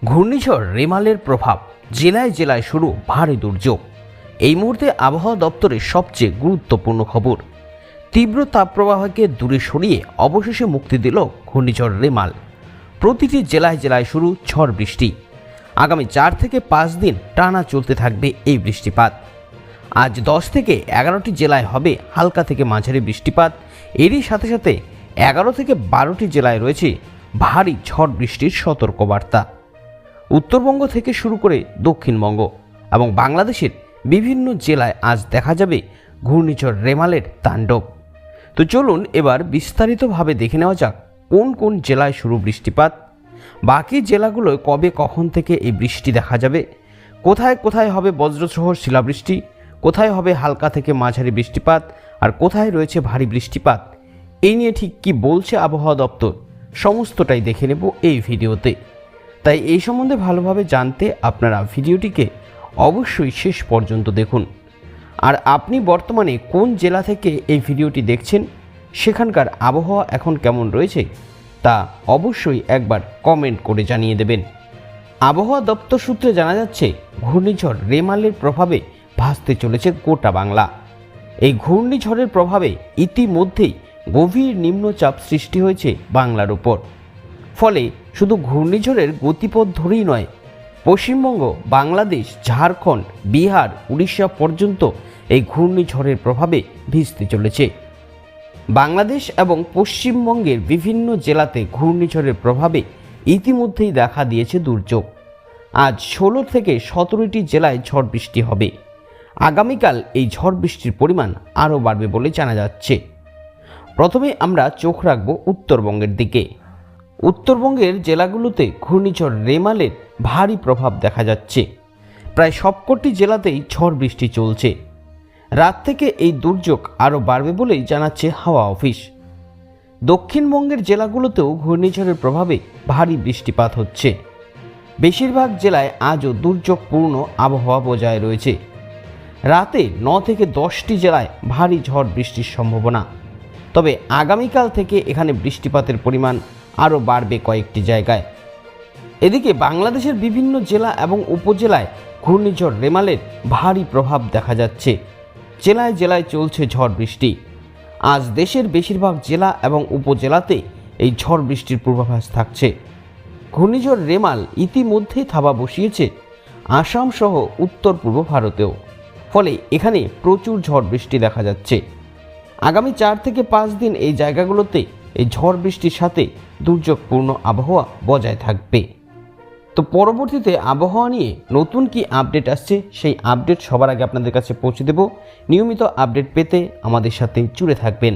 ঘূর্ণিঝড় রেমালের প্রভাব জেলায় জেলায় শুরু ভারী দুর্যোগ। এই মুহূর্তে আবহাওয়া দপ্তরের সবচেয়ে গুরুত্বপূর্ণ খবর, তীব্র তাপপ্রবাহকে দূরে সরিয়ে অবশেষে মুক্তি দিল ঘূর্ণিঝড় রেমাল। প্রতিটি জেলায় জেলায় শুরু ঝড় বৃষ্টি। আগামী 4 থেকে 5 দিন টানা চলতে থাকবে এই বৃষ্টিপাত। আজ 10 থেকে 11টি জেলায় হবে হালকা থেকে মাঝারি বৃষ্টিপাত। এরই সাথে সাথে 11 থেকে 12টি জেলায় রয়েছে ভারী ঝড় বৃষ্টির সতর্কবার্তা। উত্তরবঙ্গ থেকে শুরু করে দক্ষিণবঙ্গ এবং বাংলাদেশের বিভিন্ন জেলায় আজ দেখা যাবে ঘূর্ণিঝড় রেমালের তাণ্ডব। তো চলুন এবার বিস্তারিতভাবে দেখে নেওয়া যাক কোন কোন জেলায় শুরু বৃষ্টিপাত, বাকি জেলাগুলোয় কবে কখন থেকে এই বৃষ্টি দেখা যাবে, কোথায় কোথায় হবে বজ্রসহ শিলাবৃষ্টি, কোথায় হবে হালকা থেকে মাঝারি বৃষ্টিপাত, আর কোথায় রয়েছে ভারী বৃষ্টিপাত। এই নিয়ে ঠিক কি বলছে আবহাওয়া দপ্তর, সমস্তটাই দেখে নেব এই ভিডিওতে। তাই এই সম্বন্ধে ভালোভাবে জানতে আপনারা ভিডিওটিকে অবশ্যই শেষ পর্যন্ত দেখুন। আর আপনি বর্তমানে কোন জেলা থেকে এই ভিডিওটি দেখছেন, সেখানকার আবহাওয়া এখন কেমন রয়েছে তা অবশ্যই একবার কমেন্ট করে জানিয়ে দেবেন। আবহাওয়া দপ্তর সূত্রে জানা যাচ্ছে ঘূর্ণিঝড় রেমালের প্রভাবে ভাসতে চলেছে গোটা বাংলা। এই ঘূর্ণিঝড়ের প্রভাবে ইতিমধ্যেই গভীর নিম্নচাপ সৃষ্টি হয়েছে বাংলার উপর। ফলে শুধু ঘূর্ণিঝড়ের গতিপথ ধরেই নয়, পশ্চিমবঙ্গ, বাংলাদেশ, ঝাড়খণ্ড, বিহার, উড়িষ্যা পর্যন্ত এই ঘূর্ণিঝড়ের প্রভাবে ভিজতে চলেছে। বাংলাদেশ এবং পশ্চিমবঙ্গের বিভিন্ন জেলাতে ঘূর্ণিঝড়ের প্রভাবে ইতিমধ্যেই দেখা দিয়েছে দুর্যোগ। আজ 16 থেকে 17টি জেলায় ঝড় বৃষ্টি হবে। আগামীকাল এই ঝড় বৃষ্টির পরিমাণ আরও বাড়বে বলে জানা যাচ্ছে। প্রথমে আমরা চোখ রাখব উত্তরবঙ্গের দিকে। উত্তরবঙ্গের জেলাগুলোতে ঘূর্ণিঝড় রেমালের ভারী প্রভাব দেখা যাচ্ছে। প্রায় সবকটি জেলাতেই ঝড় বৃষ্টি চলছে। রাত থেকে এই দুর্যোগ আরও বাড়বে বলেই জানাচ্ছে হাওয়া অফিস। দক্ষিণবঙ্গের জেলাগুলোতেও ঘূর্ণিঝড়ের প্রভাবে ভারী বৃষ্টিপাত হচ্ছে। বেশিরভাগ জেলায় আজও দুর্যোগপূর্ণ আবহাওয়া বজায় রয়েছে। রাতে 9 থেকে 10টি জেলায় ভারী ঝড় বৃষ্টির সম্ভাবনা। তবে আগামীকাল থেকে এখানে বৃষ্টিপাতের পরিমাণ আরও বাড়বে কয়েকটি জায়গায়। এদিকে বাংলাদেশের বিভিন্ন জেলা এবং উপজেলায় ঘূর্ণিঝড় রেমালের ভারী প্রভাব দেখা যাচ্ছে। জেলায় জেলায় চলছে ঝড় বৃষ্টি। আজ দেশের বেশিরভাগ জেলা এবং উপজেলাতে এই ঝড় বৃষ্টির পূর্বাভাস থাকছে। ঘূর্ণিঝড় রেমাল ইতিমধ্যেই থাবা বসিয়েছে আসাম সহ উত্তর পূর্ব ভারতেও। ফলে এখানে প্রচুর ঝড় বৃষ্টি দেখা যাচ্ছে। আগামী 4 থেকে 5 দিন এই জায়গাগুলোতে এই ঝড় বৃষ্টির সাথে দুর্যোগপূর্ণ আবহাওয়া বজায় থাকবে। তো পরবর্তীতে আবহাওয়া নিয়ে নতুন কি আপডেট আসছে, সেই আপডেট সবার আগে আপনাদের কাছে পৌঁছে দেব। নিয়মিত আপডেট পেতে আমাদের সাথে জুড়ে থাকবেন।